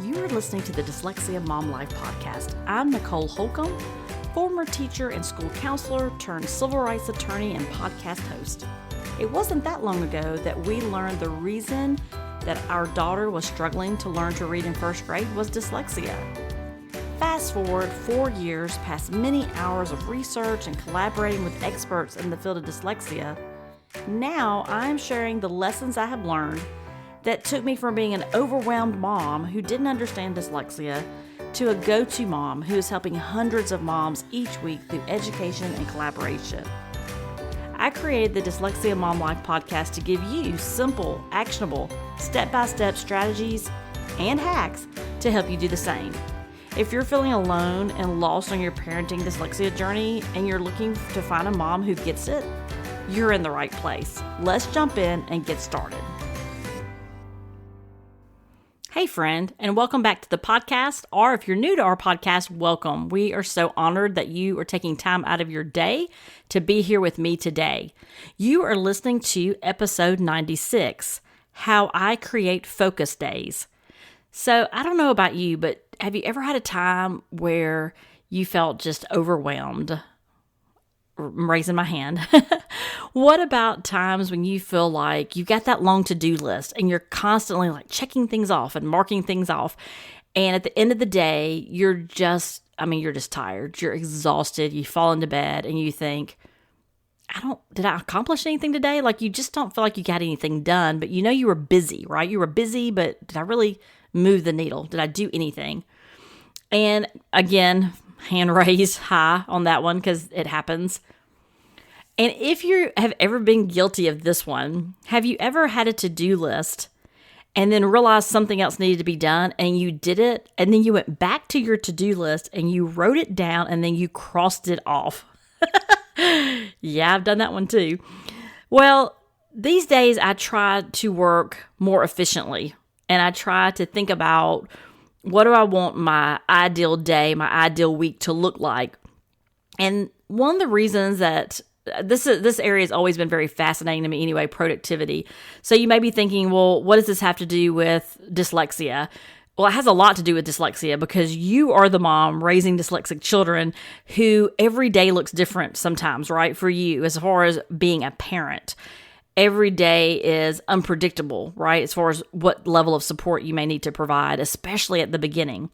You are listening to the Dyslexia Mom Life podcast. I'm Nicole Holcomb, former teacher and school counselor turned civil rights attorney and podcast host. It wasn't that long ago that we learned the reason that our daughter was struggling to learn to read in first grade was dyslexia. Fast forward 4 years past many hours of research and collaborating with experts in the field of dyslexia, now I'm sharing the lessons I have learned that took me from being an overwhelmed mom who didn't understand dyslexia to a go-to mom who is helping hundreds of moms each week through education and collaboration. I created the Dyslexia Mom Life podcast to give you simple, actionable, step-by-step strategies and hacks to help you do the same. If you're feeling alone and lost on your parenting dyslexia journey and you're looking to find a mom who gets it, you're in the right place. Let's jump in and get started. Hey friend, and welcome back to the podcast, or if you're new to our podcast, welcome. We are so honored that you are taking time out of your day to be here with me today. You are listening to episode 96, How I Create Focus Days. So I don't know about you, but have you ever had a time where you felt just overwhelmed? I'm raising my hand. What about times when you feel like you've got that long to-do list and you're constantly like checking things off and marking things off, and at the end of the day, you're just tired. You're exhausted. You fall into bed and you think, did I accomplish anything today? Like you just don't feel like you got anything done, but you know you were busy, right? You were busy, but did I really move the needle? Did I do anything? And again, hand raised high on that one because it happens. And if you have ever been guilty of this one, have you ever had a to-do list and then realized something else needed to be done and you did it, and then you went back to your to-do list and you wrote it down and then you crossed it off? Yeah, I've done that one too. Well, these days I try to work more efficiently and I try to think about, what do I want my ideal day, my ideal week to look like? And one of the reasons that this area has always been very fascinating to me anyway, productivity. So you may be thinking, well, what does this have to do with dyslexia? Well, it has a lot to do with dyslexia because you are the mom raising dyslexic children who every day looks different sometimes, right? For you, as far as being a parent. Every day is unpredictable, right? As far as what level of support you may need to provide, especially at the beginning.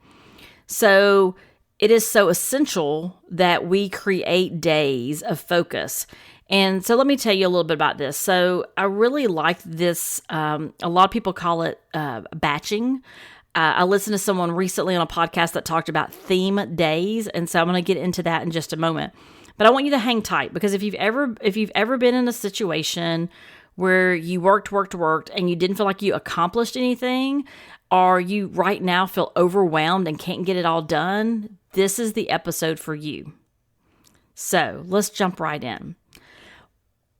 So it is so essential that we create days of focus. And so let me tell you a little bit about this. So I really like this. A lot of people call it batching. I listened to someone recently on a podcast that talked about theme days. And so I'm going to get into that in just a moment. But I want you to hang tight, because if you've ever been in a situation where you worked, and you didn't feel like you accomplished anything, or you right now feel overwhelmed and can't get it all done, this is the episode for you. So let's jump right in.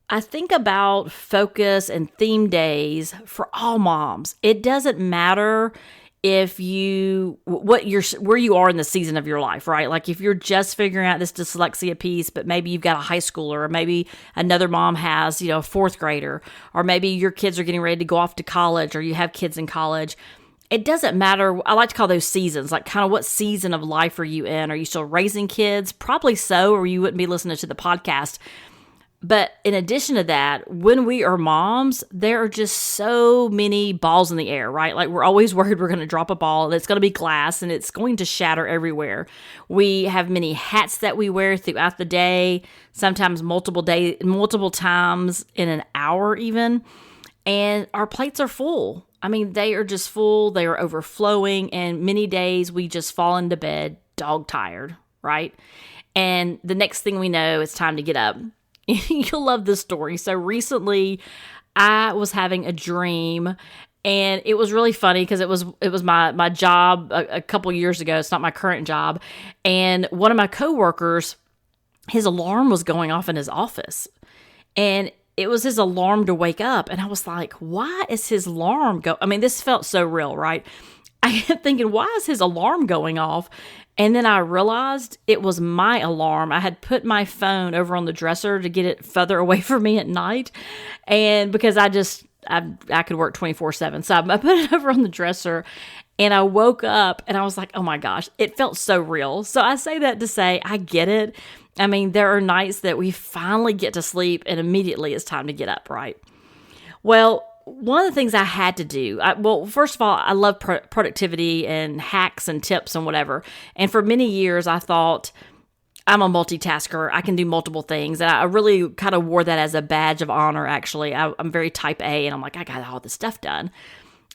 I think about focus and theme days for all moms. It doesn't matter where you are in the season of your life, right? Like if you're just figuring out this dyslexia piece, but maybe you've got a high schooler, or maybe another mom has, a fourth grader, or maybe your kids are getting ready to go off to college, or you have kids in college. It doesn't matter. I like to call those seasons, like kind of what season of life are you in? Are you still raising kids? Probably so, or you wouldn't be listening to the podcast. But in addition to that, when we are moms, there are just so many balls in the air, right? Like we're always worried we're going to drop a ball and it's going to be glass and it's going to shatter everywhere. We have many hats that we wear throughout the day, sometimes multiple times in an hour even. And our plates are full. I mean, they are just full. They are overflowing. And many days we just fall into bed dog tired, right? And the next thing we know, it's time to get up. You'll love this story. So recently I was having a dream, and it was really funny because it was my job a couple years ago. It's not my current job. And one of my coworkers, his alarm was going off in his office, and it was his alarm to wake up. And I was like, why is his alarm this felt so real, right? I kept thinking, why is his alarm going off? And then I realized it was my alarm. I had put my phone over on the dresser to get it further away from me at night. And because I could work 24/7. So I put it over on the dresser, And I woke up and I was like, oh my gosh, it felt so real. So I say that to say, I get it. I mean, there are nights that we finally get to sleep and immediately it's time to get up, right? Well, one of the things I had to do, first of all, I love productivity and hacks and tips and whatever. And for many years, I thought I'm a multitasker. I can do multiple things. And I really kind of wore that as a badge of honor, actually. I'm very type A, and I'm like, I got all this stuff done.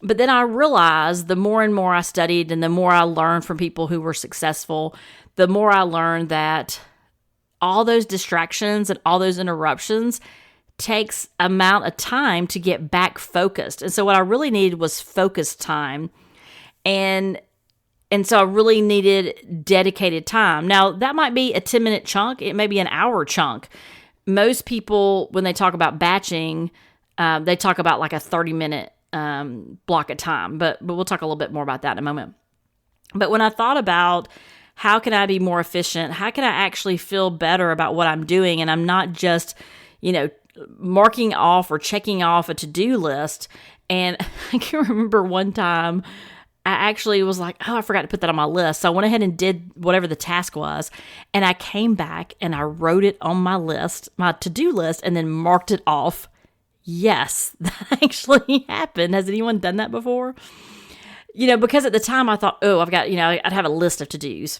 But then I realized the more and more I studied and the more I learned from people who were successful, the more I learned that all those distractions and all those interruptions takes amount of time to get back focused. And so what I really needed was focus time. And so I really needed dedicated time. Now, that might be a 10-minute chunk. It may be an hour chunk. Most people, when they talk about batching, they talk about like a 30-minute block of time. But we'll talk a little bit more about that in a moment. But when I thought about how can I be more efficient, how can I actually feel better about what I'm doing, and I'm not just, marking off or checking off a to-do list. And I can remember one time I actually was like, oh, I forgot to put that on my list. So I went ahead and did whatever the task was. And I came back and I wrote it on my list, my to-do list, and then marked it off. Yes, that actually happened. Has anyone done that before? Because at the time I thought, oh, I've got, I'd have a list of to-dos.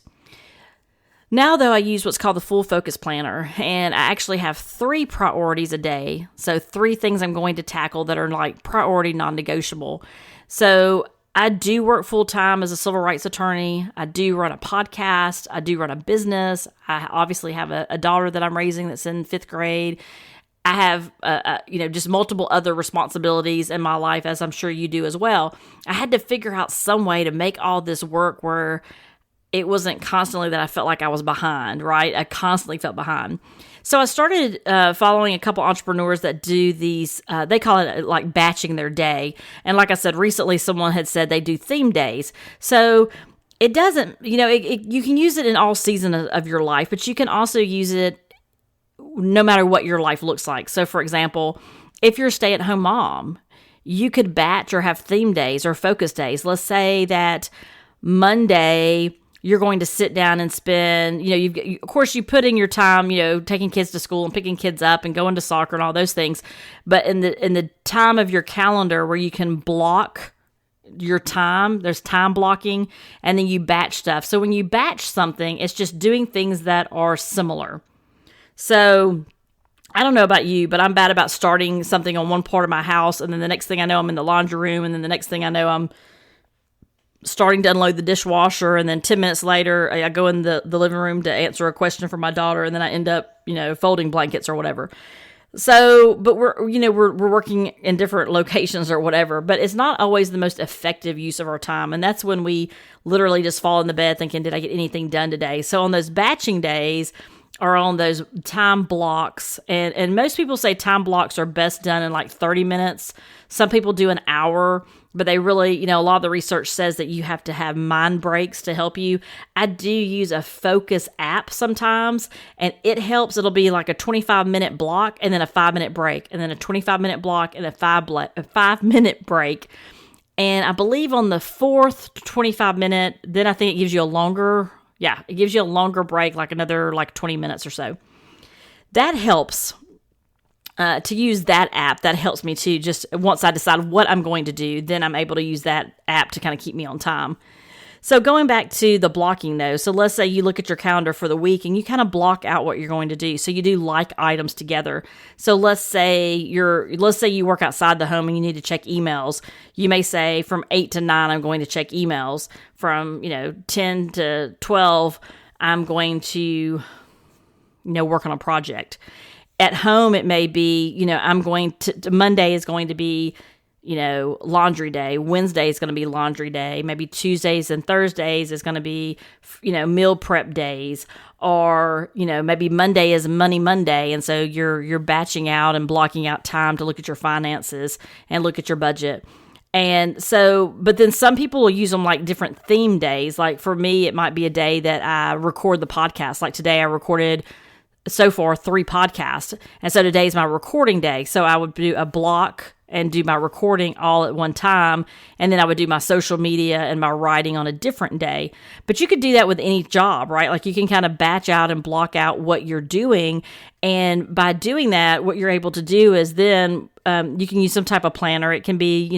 Now, though, I use what's called the full focus planner, and I actually have 3 priorities a day. So 3 things I'm going to tackle that are like priority non-negotiable. So I do work full-time as a civil rights attorney. I do run a podcast. I do run a business. I obviously have a daughter that I'm raising that's in 5th grade. I have, just multiple other responsibilities in my life, as I'm sure you do as well. I had to figure out some way to make all this work where it wasn't constantly that I felt like I was behind, right? I constantly felt behind. So I started following a couple entrepreneurs that do these, they call it like batching their day. And like I said, recently someone had said they do theme days. So it doesn't, you can use it in all seasons of your life, but you can also use it no matter what your life looks like. So for example, if you're a stay-at-home mom, you could batch or have theme days or focus days. Let's say that Monday, you're going to sit down and spend, of course you put in your time, taking kids to school and picking kids up and going to soccer and all those things. But in the time of your calendar where you can block your time, there's time blocking, and then you batch stuff. So when you batch something, it's just doing things that are similar. So I don't know about you, but I'm bad about starting something on one part of my house, and then the next thing I know, I'm in the laundry room, and then the next thing I know, I'm starting to unload the dishwasher, and then 10 minutes later, I go in the living room to answer a question from my daughter, and then I end up, folding blankets or whatever. So, but we're working in different locations or whatever, but it's not always the most effective use of our time. And that's when we literally just fall in the bed thinking, did I get anything done today? So on those batching days, or on those time blocks, and most people say time blocks are best done in like 30 minutes. Some people do an hour, but they really, a lot of the research says that you have to have mind breaks to help you. I do use a focus app sometimes, and it helps. It'll be like a 25-minute block and then a 5-minute break, and then a 25-minute block and a 5-minute break. And I believe on the 4th 25-minute, then I think it gives you a longer break, like another 20 minutes or so. That helps to use that app. That helps me too. Just once I decide what I'm going to do, then I'm able to use that app to kind of keep me on time. So going back to the blocking though, so let's say you look at your calendar for the week and you kind of block out what you're going to do. So you do like items together. So let's say you work outside the home and you need to check emails. You may say from 8 to 9, I'm going to check emails. From, 10 to 12, I'm going to, work on a project. At home, it may be, I'm going to Monday is going to be, laundry day. Wednesday is going to be laundry day. Maybe Tuesdays and Thursdays is going to be, meal prep days. Or, maybe Monday is Money Monday. And so you're batching out and blocking out time to look at your finances and look at your budget. And so, but then some people will use them like different theme days. Like for me, it might be a day that I record the podcast. Like today I recorded so far 3 podcasts. And so today's my recording day. So I would do a block and do my recording all at one time. And then I would do my social media and my writing on a different day. But you could do that with any job, right? Like you can kind of batch out and block out what you're doing. And by doing that, what you're able to do is then you can use some type of planner. It can be,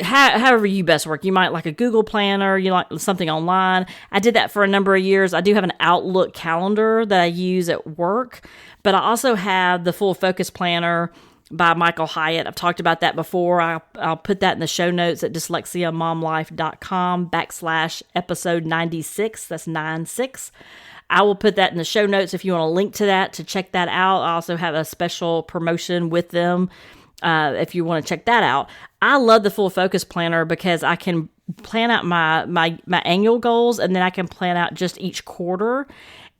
however you best work. You might like a Google planner, you like something online. I did that for a number of years. I do have an Outlook calendar that I use at work, but I also have the Full Focus Planner by Michael Hyatt. I've talked about that before. I'll put that in the show notes at dyslexiamomlife.com/episode 96. That's 96. I will put that in the show notes if you want a link to that to check that out. I also have a special promotion with them if you want to check that out. I love the Full Focus Planner because I can plan out my annual goals, and then I can plan out just each quarter.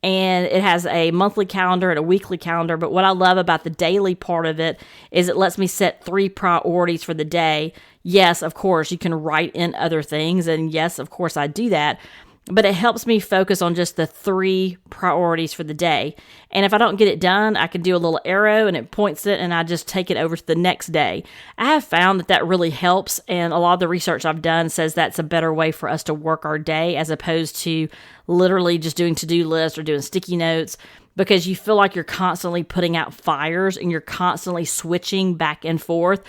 And it has a monthly calendar and a weekly calendar. But what I love about the daily part of it is it lets me set 3 priorities for the day. Yes, of course, you can write in other things. And yes, of course, I do that. But it helps me focus on just the 3 priorities for the day. And if I don't get it done, I can do a little arrow and it points it and I just take it over to the next day. I have found that really helps. And a lot of the research I've done says that's a better way for us to work our day as opposed to literally just doing to-do lists or doing sticky notes, because you feel like you're constantly putting out fires and you're constantly switching back and forth.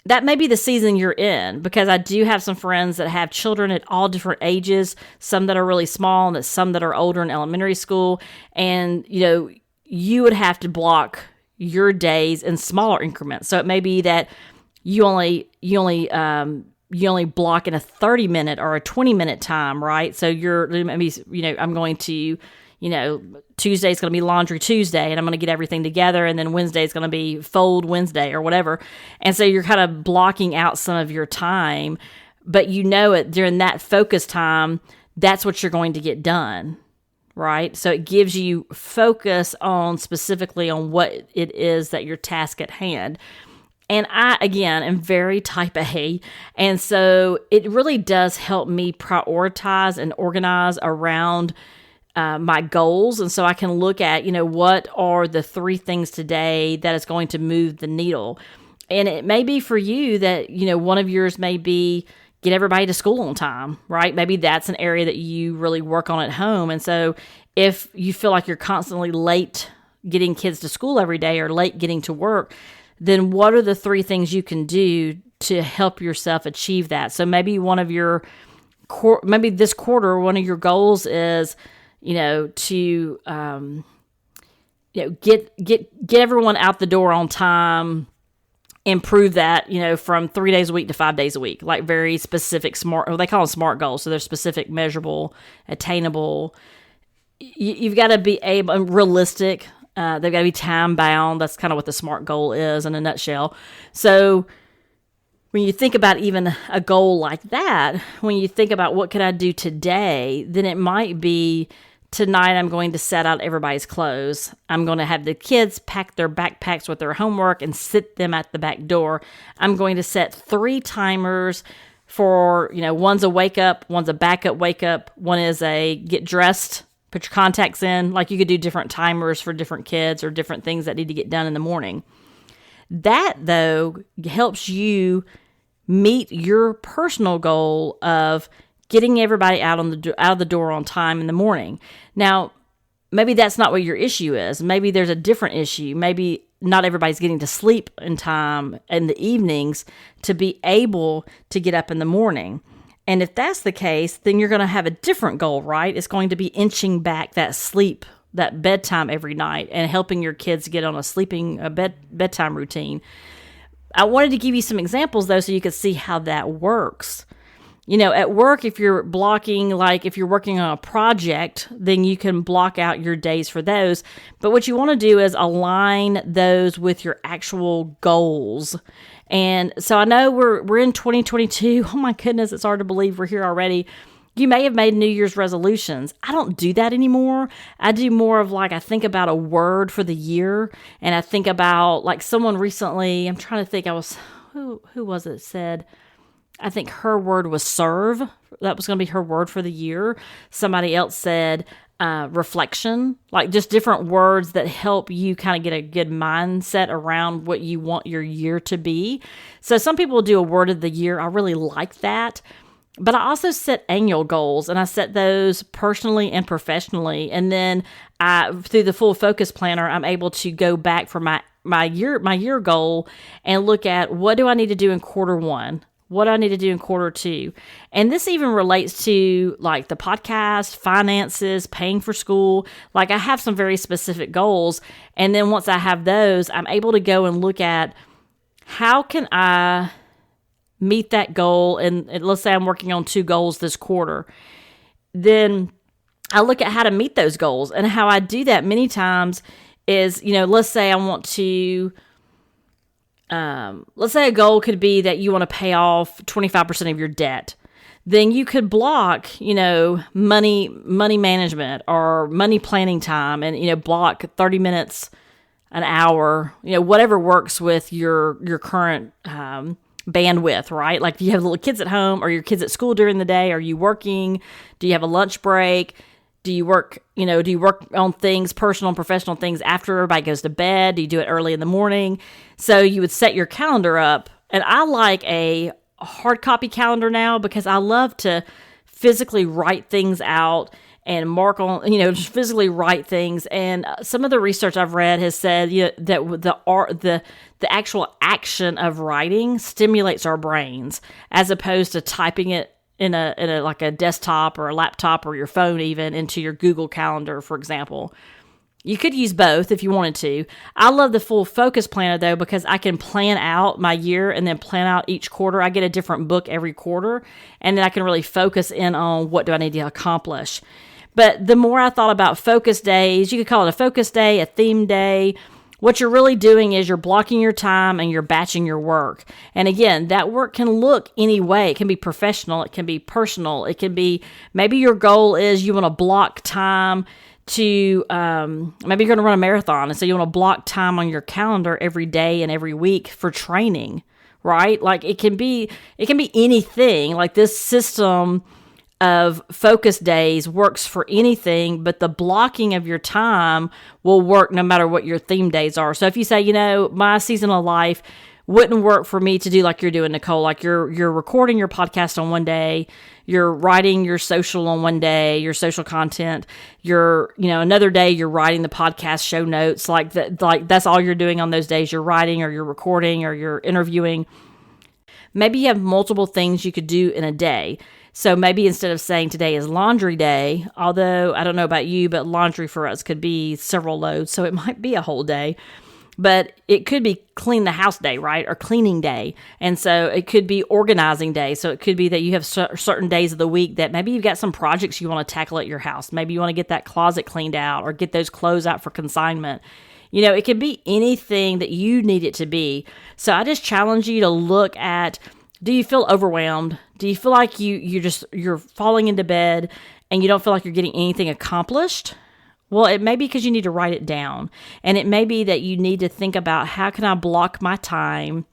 That may be the season you're in, because I do have some friends that have children at all different ages, some that are really small and some that are older in elementary school. And, you would have to block your days in smaller increments. So it may be that you only block in a 30-minute or a 20-minute time, right? So I'm going to, Tuesday's going to be Laundry Tuesday, and I'm going to get everything together, and then Wednesday's going to be Fold Wednesday or whatever. And so you're kind of blocking out some of your time, but during that focus time, that's what you're going to get done, right? So it gives you focus on specifically on what it is that your task at hand. And I, again, am very type A. And so it really does help me prioritize and organize around my goals. And so I can look at, what are the 3 things today that is going to move the needle. And it may be for you that, one of yours may be get everybody to school on time, right? Maybe that's an area that you really work on at home. And so if you feel like you're constantly late getting kids to school every day or late getting to work, then what are the 3 things you can do to help yourself achieve that? So maybe maybe this quarter, one of your goals is, to, get everyone out the door on time, improve that, from 3 days a week to 5 days a week, like very specific they call them SMART goals. So they're specific, measurable, attainable. You've got to be realistic. They've got to be time bound. That's kind of what the SMART goal is in a nutshell. So when you think about even a goal like that, when you think about what can I do today, then it might be tonight I'm going to set out everybody's clothes. I'm going to have the kids pack their backpacks with their homework and sit them at the back door. I'm going to set 3 timers for, one's a wake up, one's a backup wake up, one is a get dressed, put your contacts in. Like you could do different timers for different kids or different things that need to get done in the morning. That, though, helps you meet your personal goal of getting everybody out of the door on time in the morning. Now, maybe that's not what your issue is. Maybe there's a different issue. Maybe not everybody's getting to sleep in time in the evenings to be able to get up in the morning. And if that's the case, then you're going to have a different goal, right? It's going to be inching back that bedtime every night and helping your kids get on a bedtime routine. I wanted to give you some examples, though, so you could see how that works. At work, if you're blocking, like if you're working on a project, then you can block out your days for those. But what you want to do is align those with your actual goals. And so I know we're in 2022. Oh my goodness, it's hard to believe we're here already. You may have made New Year's resolutions. I don't do that anymore. I do more of I think about a word for the year, and I think about someone recently, I'm trying to think, who was it said, I think her word was serve. That was going to be her word for the year. Somebody else said reflection, like just different words that help you kind of get a good mindset around what you want your year to be. So some people do a word of the year. I really like that. But I also set annual goals, and I set those personally and professionally. And then through the full focus planner, I'm able to go back for my year goal and look at what do I need to do in quarter one? What do I need to do in quarter two? And this even relates to like the podcast, finances, paying for school. Like I have some very specific goals. And then once I have those, I'm able to go and look at how can I meet that goal. And let's say I'm working on 2 goals this quarter. Then I look at how to meet those goals. And how I do that many times is, let's say I want to, let's say a goal could be that you want to pay off 25% of your debt. Then you could block, money management or money planning time and, block 30 minutes, an hour, whatever works with your current, bandwidth, right? Like, do you have little kids at home? Are your kids at school during the day? Are you working? Do you have a lunch break? Do you work on things, personal and professional things after everybody goes to bed? Do you do it early in the morning? So you would set your calendar up. And I like a hard copy calendar now because I love to physically write things out and mark on, just physically write things. And some of the research I've read has said that the actual action of writing stimulates our brains as opposed to typing it in a like a desktop or a laptop or your phone even into your Google Calendar, for example. You could use both if you wanted to. I love the full focus planner though because I can plan out my year and then plan out each quarter. I get a different book every quarter and then I can really focus in on what do I need to accomplish. But the more I thought about focus days, you could call it a focus day, a theme day. What you're really doing is you're blocking your time and you're batching your work. And again, that work can look any way. It can be professional. It can be personal. It can be, maybe your goal is you want to block time to, maybe you're going to run a marathon. And so you want to block time on your calendar every day and every week for training, right? Like it can be anything. Like this system of focus days works for anything, but the blocking of your time will work no matter what your theme days are. So if you say, my season of life wouldn't work for me to do like you're doing, Nicole, like you're recording your podcast on one day, you're writing your social on one day, your social content, another day you're writing the podcast show notes, like that's all you're doing on those days. You're writing or you're recording or you're interviewing. Maybe you have multiple things you could do in a day. So maybe instead of saying today is laundry day, although I don't know about you, but laundry for us could be several loads, so it might be a whole day. But it could be clean the house day, right? Or cleaning day. And so it could be organizing day. So it could be that you have certain days of the week that maybe you've got some projects you want to tackle at your house. Maybe you want to get that closet cleaned out or get those clothes out for consignment. It could be anything that you need it to be. So I just challenge you to look at, do you feel overwhelmed? Do you feel like you're falling into bed and you don't feel like you're getting anything accomplished? Well, it may be because you need to write it down. And it may be that you need to think about how can I block my time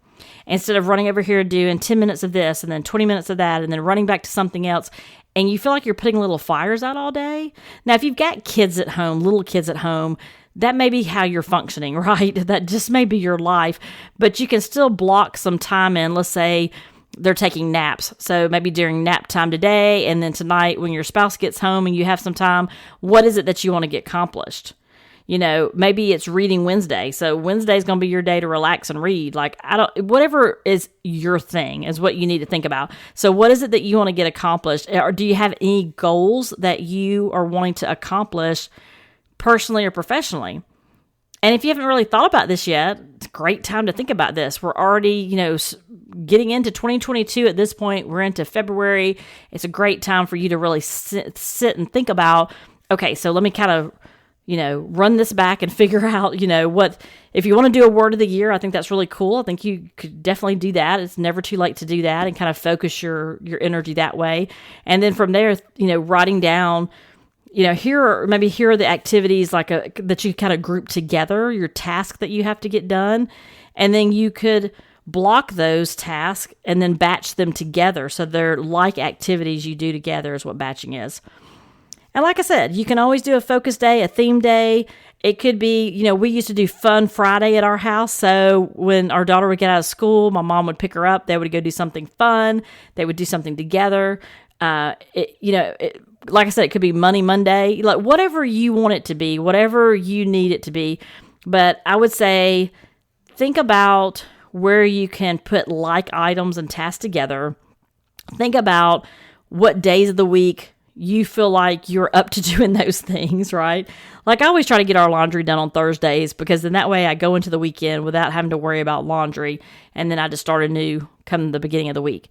instead of running over here and doing 10 minutes of this and then 20 minutes of that and then running back to something else. And you feel like you're putting little fires out all day. Now, if you've got kids at home, little kids at home, that may be how you're functioning, right? That just may be your life. But you can still block some time in. Let's say they're taking naps. So maybe during nap time today and then tonight when your spouse gets home and you have some time, what is it that you want to get accomplished? Maybe it's reading Wednesday. So Wednesday is going to be your day to relax and read. Like, whatever is your thing is what you need to think about. So what is it that you want to get accomplished? Or do you have any goals that you are wanting to accomplish personally or professionally? And if you haven't really thought about this yet, it's a great time to think about this. We're already, getting into 2022 at this point. We're into February. It's a great time for you to really sit and think about, okay, so let me kind of, run this back and figure out, what, if you want to do a word of the year, I think that's really cool. I think you could definitely do that. It's never too late to do that and kind of focus your energy that way. And then from there, writing down, here are the activities that you kind of group together, your task that you have to get done. And then you could block those tasks and then batch them together. So they're like activities you do together is what batching is. And like I said, you can always do a focus day, a theme day. It could be, we used to do Fun Friday at our house. So when our daughter would get out of school, my mom would pick her up. They would go do something fun. They would do something together. Like I said, it could be Money Monday, like whatever you want it to be, whatever you need it to be. But I would say, think about where you can put like items and tasks together. Think about what days of the week you feel like you're up to doing those things, right? Like I always try to get our laundry done on Thursdays because then that way I go into the weekend without having to worry about laundry. And then I just start anew come the beginning of the week.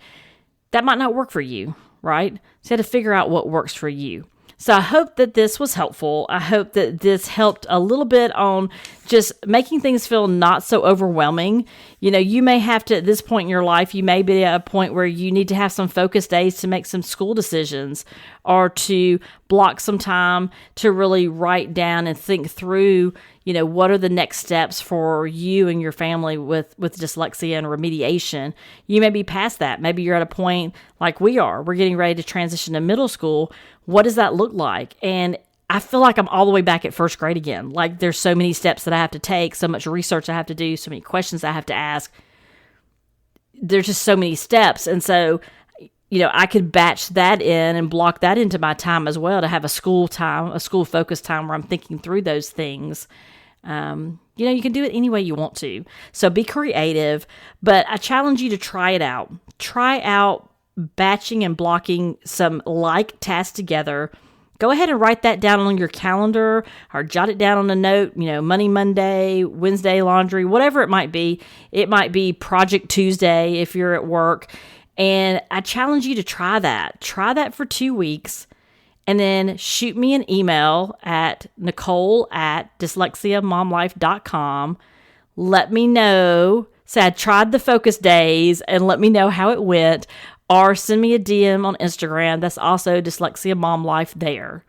That might not work for you, right? So you have to figure out what works for you. So I hope that this was helpful. I hope that this helped a little bit on just making things feel not so overwhelming. You may have to, at this point in your life, you may be at a point where you need to have some focus days to make some school decisions or to block some time to really write down and think through, what are the next steps for you and your family with dyslexia and remediation. You may be past that. Maybe you're at a point like we are. We're getting ready to transition to middle school. What does that look like? And I feel like I'm all the way back at first grade again. Like there's so many steps that I have to take, so much research I have to do, so many questions I have to ask. There's just so many steps. And so, I could batch that in and block that into my time as well to have a school time, a school focus time where I'm thinking through those things. You can do it any way you want to. So be creative, but I challenge you to try it out. Try out batching and blocking some like tasks together. Go ahead and write that down on your calendar or jot it down on a note, Money Monday, Wednesday laundry, whatever it might be. It might be Project Tuesday if you're at work. And I challenge you to try that. Try that for 2 weeks and then shoot me an email at Nicole@dyslexiamomlife.com. Let me know. Say I tried the focus days and let me know how it went. Or send me a DM on Instagram. That's also Dyslexia Mom Life there.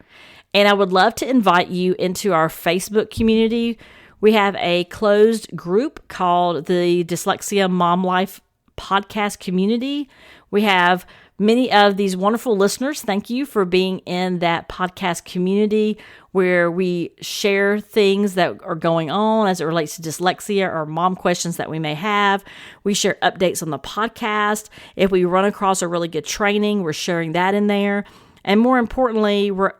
And I would love to invite you into our Facebook community. We have a closed group called the Dyslexia Mom Life Podcast Community. We have many of these wonderful listeners. Thank you for being in that podcast community where we share things that are going on as it relates to dyslexia or mom questions that we may have. We share updates on the podcast. If we run across a really good training, we're sharing that in there. And more importantly, we're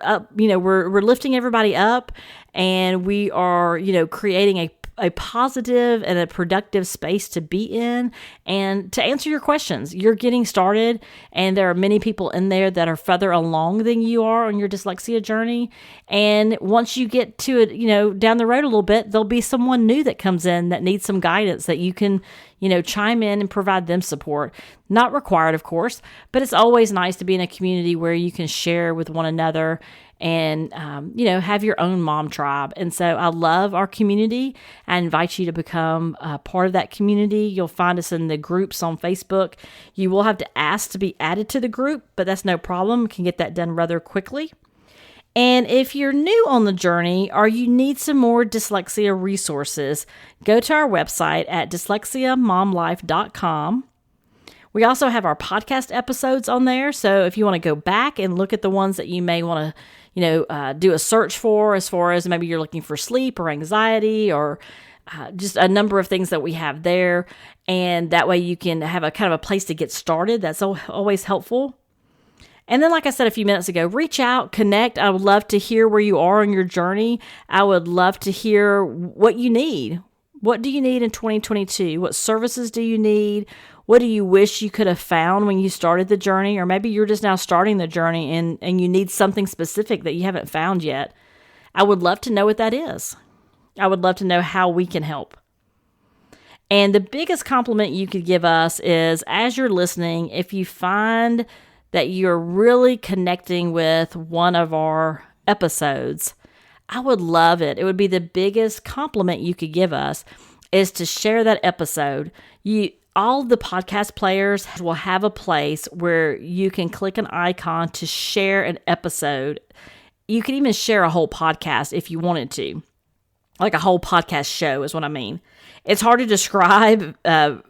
up, we're lifting everybody up, and we are, creating a positive and a productive space to be in and to answer your questions. You're getting started, and there are many people in there that are further along than you are on your dyslexia journey. And once you get to it, down the road a little bit, there'll be someone new that comes in that needs some guidance that you can, chime in and provide them support. Not required, of course, but it's always nice to be in a community where you can share with one another and, have your own mom tribe. And so I love our community. I invite you to become a part of that community. You'll find us in the groups on Facebook. You will have to ask to be added to the group, but that's no problem. You can get that done rather quickly. And if you're new on the journey or you need some more dyslexia resources, go to our website at dyslexiamomlife.com. We also have our podcast episodes on there. So if you want to go back and look at the ones that you may want to, do a search for, as far as maybe you're looking for sleep or anxiety or just a number of things that we have there. And that way you can have a kind of a place to get started. That's always helpful. And then, like I said a few minutes ago, reach out, connect. I would love to hear where you are on your journey. I would love to hear what you need. What do you need in 2022? What services do you need? What do you wish you could have found when you started the journey? Or maybe you're just now starting the journey and you need something specific that you haven't found yet. I would love to know what that is. I would love to know how we can help. And the biggest compliment you could give us is, as you're listening, if you find that you're really connecting with one of our episodes, I would love it. It would be the biggest compliment you could give us is to share that episode. All the podcast players will have a place where you can click an icon to share an episode. You can even share a whole podcast if you wanted to. Like a whole podcast show is what I mean. It's hard to describe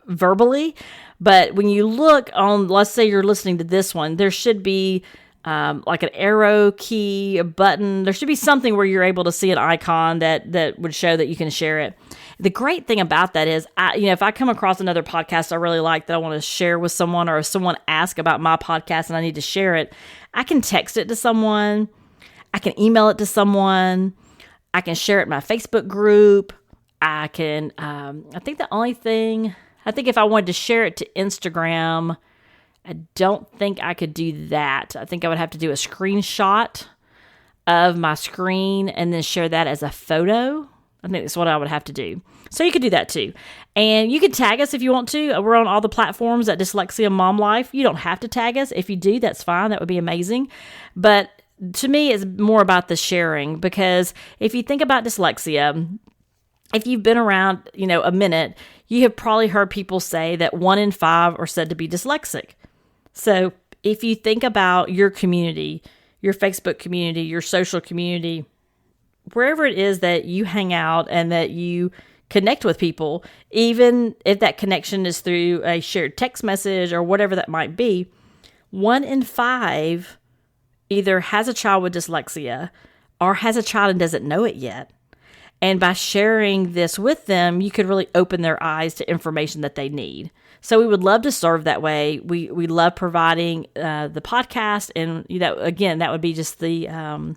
verbally, but when you look on, let's say you're listening to this one, there should be like an arrow key, a button. There should be something where you're able to see an icon that would show that you can share it. The great thing about that is, if I come across another podcast I really like that I want to share with someone, or if someone asks about my podcast and I need to share it, I can text it to someone, I can email it to someone, I can share it in my Facebook group. I think if I wanted to share it to Instagram, I don't think I could do that. I think I would have to do a screenshot of my screen and then share that as a photo. I think that's what I would have to do. So you could do that too. And you can tag us if you want to. We're on all the platforms at Dyslexia Mom Life. You don't have to tag us. If you do, that's fine. That would be amazing. But to me, it's more about the sharing, because if you think about dyslexia, if you've been around, a minute, you have probably heard people say that 1 in 5 are said to be dyslexic. So if you think about your community, your Facebook community, your social community, wherever it is that you hang out and that you connect with people, even if that connection is through a shared text message or whatever that might be, 1 in 5 either has a child with dyslexia or has a child and doesn't know it yet. And by sharing this with them, you could really open their eyes to information that they need. So we would love to serve that way. We love providing the podcast, and that would be just the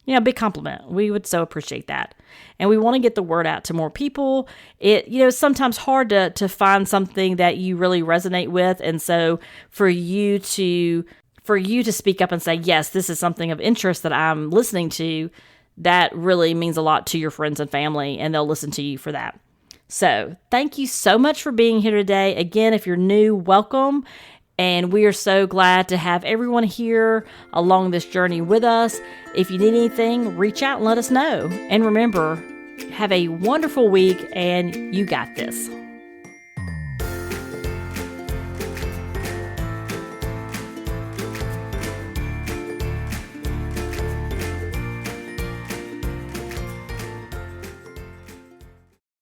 big compliment. We would so appreciate that. And we want to get the word out to more people. It's sometimes hard to find something that you really resonate with. And so for you to speak up and say, yes, this is something of interest that I'm listening to, that really means a lot to your friends and family, and they'll listen to you for that. So thank you so much for being here today. Again, if you're new, welcome. And we are so glad to have everyone here along this journey with us. If you need anything, reach out and let us know. And remember, have a wonderful week, and you got this.